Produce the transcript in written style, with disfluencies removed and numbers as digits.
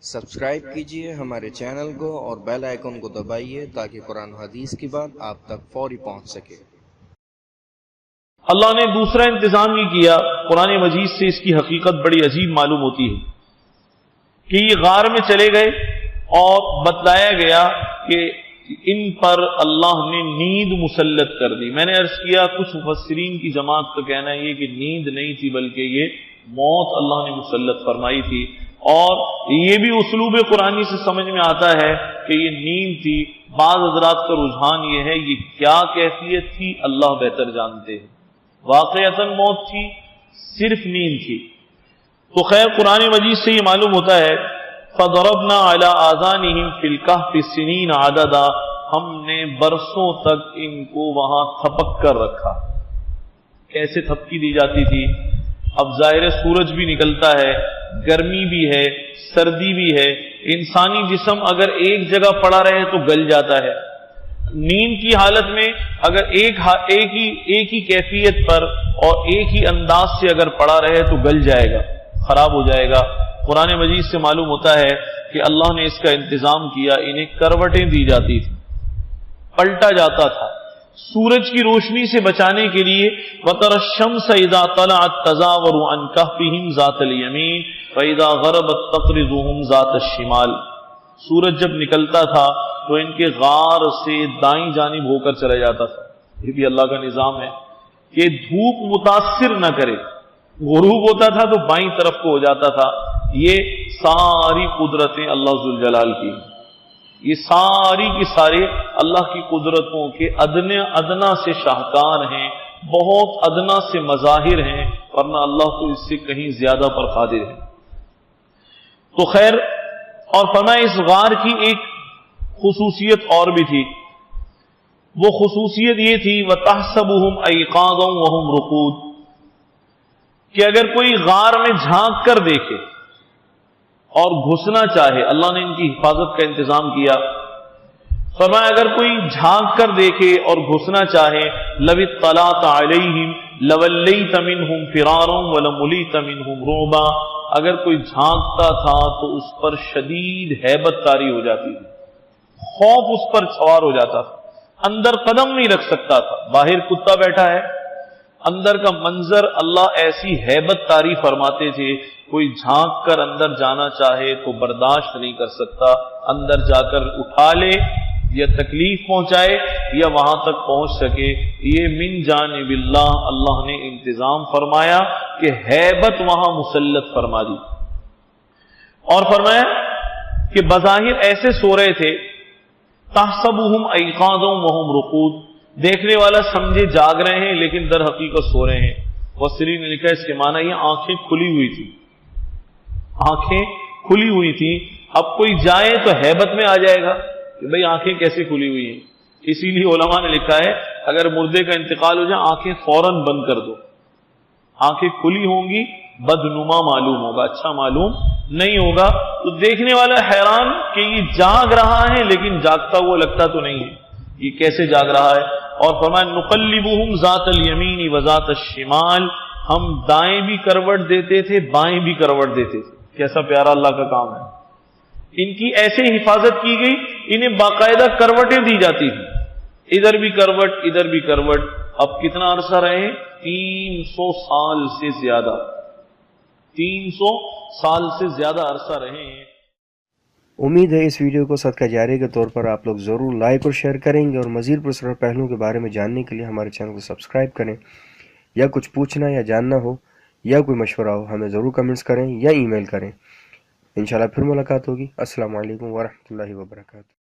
Subscribe کیجئے ہمارے channel کو اور بیل آئیکن کو دبائیے تاکہ قرآن و حدیث کی بات آپ تک فوری پہنچ سکے۔ اللہ نے دوسرا انتظام یہ کیا، قرآن مجید سے اس کی حقیقت بڑی عجیب معلوم ہوتی ہے کہ یہ غار میں چلے گئے اور بتلایا گیا کہ ان پر اللہ نے نیند مسلط کر دی۔ میں نے عرض کیا کچھ مفسرین کی جماعت کا کہنا ہے یہ کہ نیند نہیں تھی بلکہ یہ موت اللہ نے مسلط فرمائی تھی، اور یہ بھی اسلوب قرآنی سے سمجھ میں آتا ہے کہ یہ نیند تھی۔ بعض حضرات کا رجحان یہ ہے یہ کیا کیفیت تھی اللہ بہتر جانتے ہیں، واقعتاً موت تھی صرف نیند تھی۔ تو خیر قرآن مجید سے یہ معلوم ہوتا ہے فَضَرَبْنَا عَلَىٰ آذَانِهِمْ فِي الْكَهْفِ سِنِينَ عَدَدًا، ہم نے برسوں تک ان کو وہاں تھپک کر رکھا۔ کیسے تھپکی دی جاتی تھی؟ اب ظاہر سورج بھی نکلتا ہے، گرمی بھی ہے، سردی بھی ہے، انسانی جسم اگر ایک جگہ پڑا رہے تو گل جاتا ہے۔ نیند کی حالت میں اگر ایک ہی کیفیت پر اور ایک ہی انداز سے اگر پڑا رہے تو گل جائے گا، خراب ہو جائے گا۔ قرآن مجید سے معلوم ہوتا ہے کہ اللہ نے اس کا انتظام کیا، انہیں کروٹیں دی جاتی تھی، پلٹا جاتا تھا سورج کی روشنی سے بچانے کے لیے۔ وَتَرَى الشَّمْسَ إِذَا طَلَعَتْ تَزَاوَرُ عَنْ كَهْفِهِمْ ذَاتَ الْيَمِينِ فَإِذَا غَرَبَتْ تَقْرِضُهُمْ ذَاتَ الشِّمَالِ، سورج جب نکلتا تھا تو ان کے غار سے دائیں جانب ہو کر چلا جاتا تھا۔ یہ بھی اللہ کا نظام ہے کہ دھوپ متاثر نہ کرے، غروب ہوتا تھا تو بائیں طرف کو ہو جاتا تھا۔ یہ ساری قدرتیں اللہ ذوالجلال کی، یہ ساری کی سارے اللہ کی قدرتوں کے ادنا سے شاہکار ہیں، بہت ادنا سے مظاہر ہیں، ورنہ اللہ تو اس سے کہیں زیادہ پر قادر ہے۔ تو خیر، اور فرمایا اس غار کی ایک خصوصیت اور بھی تھی، وہ خصوصیت یہ تھی وَتَحْسَبُهُمْ أَيْقَاظًا وَهُمْ رُقُودٌ، کہ اگر کوئی غار میں جھانک کر دیکھے اور گھسنا چاہے، اللہ نے ان کی حفاظت کا انتظام کیا۔ فرمایا اگر کوئی جھانک کر دیکھے اور گھسنا چاہے لَوِ اطَّلَعْتَ عَلَيْهِمْ لَوَلَّيْتَ مِنْهُمْ فِرَارًا وَلَمُلِئْتَ مِنْهُمْ رُعْبًا، اگر کوئی جھانکتا تھا تو اس پر شدید ہیبت طاری ہو جاتی تھی، خوف اس پر سوار ہو جاتا تھا، اندر قدم نہیں رکھ سکتا تھا۔ باہر کتا بیٹھا ہے، اندر کا منظر اللہ ایسی ہیبت طاری فرماتے تھے، کوئی جھانک کر اندر جانا چاہے تو برداشت نہیں کر سکتا، اندر جا کر اٹھا لے یا تکلیف پہنچائے یا وہاں تک پہنچ سکے۔ یہ من جانب اللہ، اللہ نے انتظام فرمایا کہ ہیبت وہاں مسلط فرما دی، اور فرمایا کہ بظاہر ایسے سو رہے تھے تحسبهم ایقاظا وهم رقود، دیکھنے والا سمجھے جاگ رہے ہیں لیکن در حقیقت سو رہے ہیں۔ مفسرین نے لکھا اس کے معنی یہ آنکھیں کھلی ہوئی تھی، آنکھیں کھلی ہوئی تھی۔ اب کوئی جائے تو ہیبت میں آ جائے گا کہ بھئی آنکھیں کیسے کھلی ہوئی ہیں، اسی لیے علماء نے لکھا ہے اگر مردے کا انتقال ہو جائے آنکھیں فوراً بند کر دو، آنکھیں کھلی ہوں گی بدنما معلوم ہوگا، اچھا معلوم نہیں ہوگا، تو دیکھنے والا حیران کہ یہ جاگ رہا ہے لیکن جاگتا ہوا لگتا تو نہیں ہے، یہ کیسے جاگ رہا ہے۔ اور فرمایا نقلبہم ذات الیمین وذات الشمال، ہم دائیں بھی کروٹ دیتے تھے بائیں بھی کروٹ دیتے تھے۔ کیسا پیارا اللہ کا کام ہے، ان کی ایسے حفاظت کی گئی، انہیں باقاعدہ کروٹیں دی جاتی تھی، ادھر بھی کروٹ ادھر بھی کروٹ۔ اب کتنا عرصہ رہے؟ 300 سال سے زیادہ، 300 سال سے زیادہ عرصہ رہے ہیں۔ امید ہے اس ویڈیو کو صدقہ جاریہ کے طور پر آپ لوگ ضرور لائک اور شیئر کریں گے، اور مزید پرسرار پہلوؤں کے بارے میں جاننے کے لیے ہمارے چینل کو سبسکرائب کریں۔ یا کچھ پوچھنا یا جاننا ہو یا کوئی مشورہ ہو ہمیں ضرور کمنٹس کریں یا ای میل کریں۔ انشاءاللہ پھر ملاقات ہوگی۔ السلام علیکم ورحمۃ اللہ وبرکاتہ۔